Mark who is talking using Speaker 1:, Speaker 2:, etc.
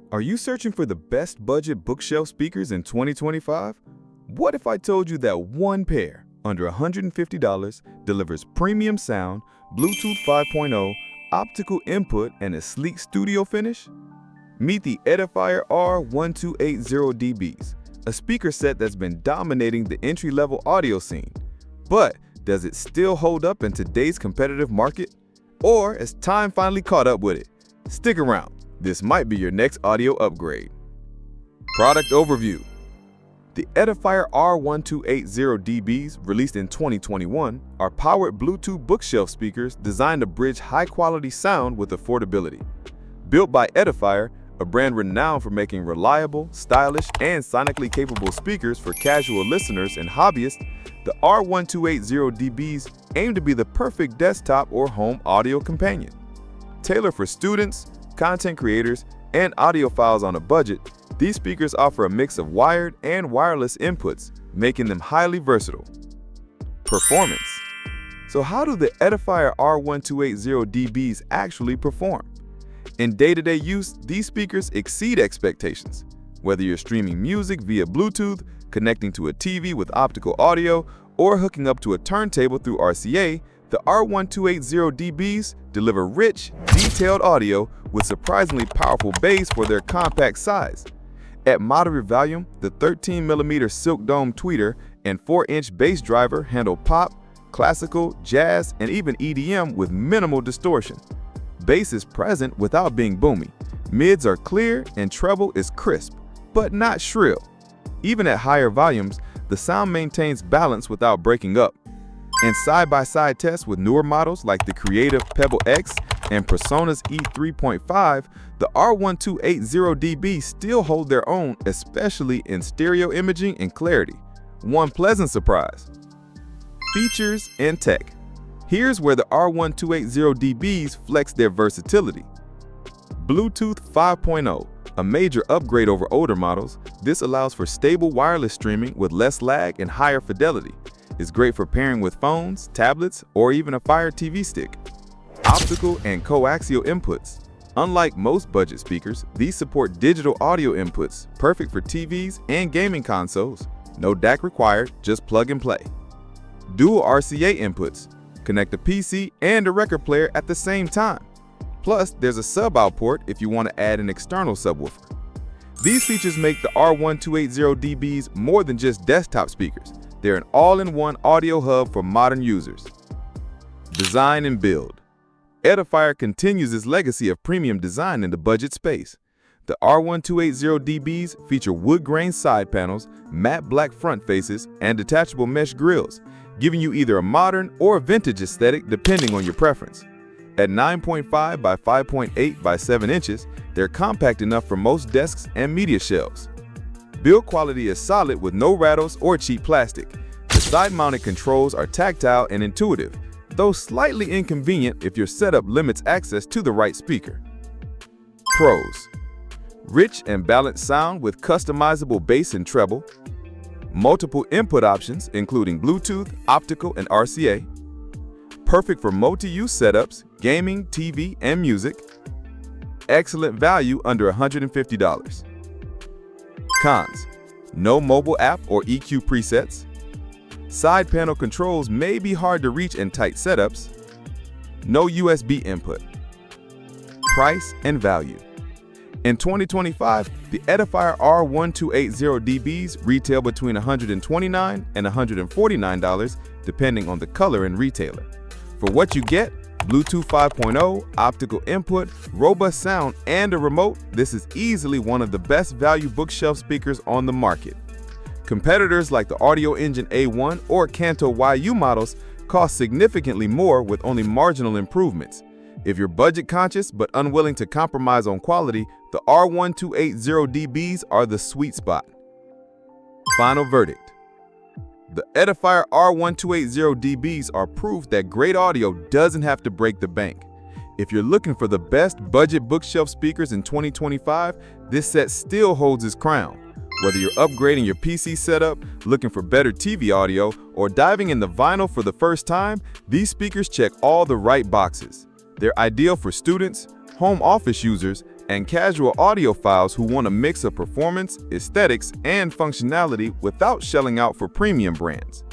Speaker 1: Are you searching for the best budget bookshelf speakers in 2025? What if I told you that one pair, under $150, delivers premium sound, Bluetooth 5.0, optical input, and a sleek studio finish? Meet the Edifier R1280DBs, a speaker set that's been dominating the entry-level audio scene. But does it still hold up in today's competitive market? Or has time finally caught up with it? Stick around. This might be your next audio upgrade. Product overview. The Edifier R1280DBs, released in 2021, are powered Bluetooth bookshelf speakers designed to bridge high-quality sound with affordability. Built by Edifier, a brand renowned for making reliable, stylish, and sonically capable speakers for casual listeners and hobbyists, the R1280DBs aim to be the perfect desktop or home audio companion. Tailored for students, content creators, and audiophiles on a budget, these speakers offer a mix of wired and wireless inputs, making them highly versatile. Performance. So how do the Edifier R1280DBs actually perform? In day-to-day use, these speakers exceed expectations. Whether you're streaming music via Bluetooth, connecting to a TV with optical audio, or hooking up to a turntable through RCA, the R1280DBs deliver rich, detailed audio with surprisingly powerful bass for their compact size. At moderate volume, the 13mm Silk Dome tweeter and 4-inch bass driver handle pop, classical, jazz, and even EDM with minimal distortion. Bass is present without being boomy. Mids are clear and treble is crisp, but not shrill. Even at higher volumes, the sound maintains balance without breaking up. In side-by-side tests with newer models like the Creative Pebble X and Persona's E3.5, the R1280DBs still hold their own, especially in stereo imaging and clarity. One pleasant surprise. Features and tech. Here's where the R1280DBs flex their versatility. Bluetooth 5.0, a major upgrade over older models. This allows for stable wireless streaming with less lag and higher fidelity. It's great for pairing with phones, tablets, or even a Fire TV stick. Optical and coaxial inputs. Unlike most budget speakers, these support digital audio inputs, perfect for TVs and gaming consoles. No DAC required, just plug and play. Dual RCA inputs. Connect a PC and a record player at the same time. Plus, there's a sub-out port if you want to add an external subwoofer. These features make the R1280DBs more than just desktop speakers. They're an all-in-one audio hub for modern users. Design and build. Edifier continues its legacy of premium design in the budget space. The R1280DBs feature wood-grain side panels, matte black front faces, and detachable mesh grills, giving you either a modern or vintage aesthetic depending on your preference. At 9.5 by 5.8 by 7 inches, they're compact enough for most desks and media shelves. Build quality is solid with no rattles or cheap plastic. The side-mounted controls are tactile and intuitive, though slightly inconvenient if your setup limits access to the right speaker. Pros. Rich and balanced sound with customizable bass and treble. Multiple input options including Bluetooth, optical, and RCA. Perfect for multi-use setups, gaming, TV, and music. Excellent value under $150. Cons. No mobile app or EQ presets. Side panel controls may be hard to reach in tight setups. No USB input. Price and value. In 2025, the Edifier R1280DBs retail between $129 and $149 depending on the color and retailer. For what you get, Bluetooth 5.0, optical input, robust sound, and a remote, this is easily one of the best value bookshelf speakers on the market. Competitors like the Audio Engine A1 or Kanto YU models cost significantly more with only marginal improvements. If you're budget conscious but unwilling to compromise on quality, the R1280DBs are the sweet spot. Final verdict. The Edifier R1280DBs are proof that great audio doesn't have to break the bank. If you're looking for the best budget bookshelf speakers in 2025, this set still holds its crown. Whether you're upgrading your PC setup, looking for better TV audio, or diving into vinyl for the first time, these speakers check all the right boxes. They're ideal for students, home office users, and casual audiophiles who want a mix of performance, aesthetics, and functionality without shelling out for premium brands.